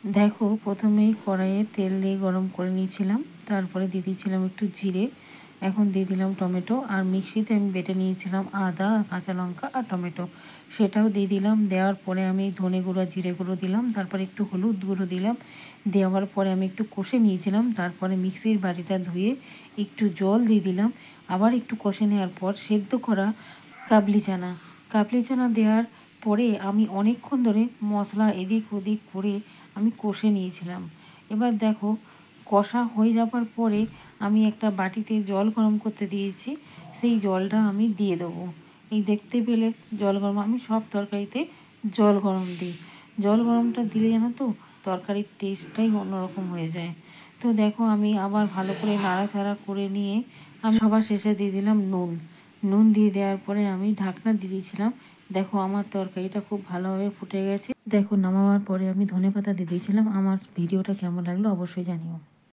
দেখো প্রথমেই কড়াইয়ে তেল দিয়ে গরম করে নিয়েছিলাম, তারপরে দিয়ে দিয়েছিলাম একটু জিরে, এখন দিয়ে দিলাম টমেটো, আর মিক্সিতে আমি বেটে নিয়েছিলাম আদা, কাঁচা লঙ্কা আর টমেটো, সেটাও দিয়ে দিলাম। দেওয়ার পরে আমি ধনে গুঁড়ো জিরে গুঁড়ো দিলাম, তারপরে একটু হলুদ গুঁড়ো দিলাম। দেওয়ার পরে আমি একটু কষে নিয়েছিলাম, তারপরে মিক্সির বাটিটা ধুয়ে একটু জল দিয়ে দিলাম। আবার একটু কষে নেওয়ার পর সেদ্ধ করা কাবলি চানা দেওয়ার পরে আমি অনেকক্ষণ ধরে মশলা এদিক ওদিক করে আমি কষে নিয়েছিলাম। এবার দেখো কষা হয়ে যাওয়ার পরে আমি একটা বাটিতে জল গরম করতে দিয়েছি, সেই জলটা আমি দিয়ে দেবো। এই দেখতে পেলে জল গরম, আমি সব তরকারিতে জল গরম দিই। জল গরমটা দিলে জানো তো তরকারির টেস্টটাই অন্যরকম হয়ে যায়। তো দেখো আমি আবার ভালো করে নাড়াচাড়া করে নিয়ে আমি সবার শেষে দিয়ে দিলাম নুন দিয়ে দেওয়ার পরে আমি ঢাকনা দিয়ে দিয়েছিলাম। দেখো আমার তরকারিটা খুব ভালোভাবে ফুটে গেছে। দেখো নামাবার পরে আমি ধনেপাতা দিয়ে দিয়েছিলাম। আমার ভিডিওটা কেমন লাগলো অবশ্যই জানিও।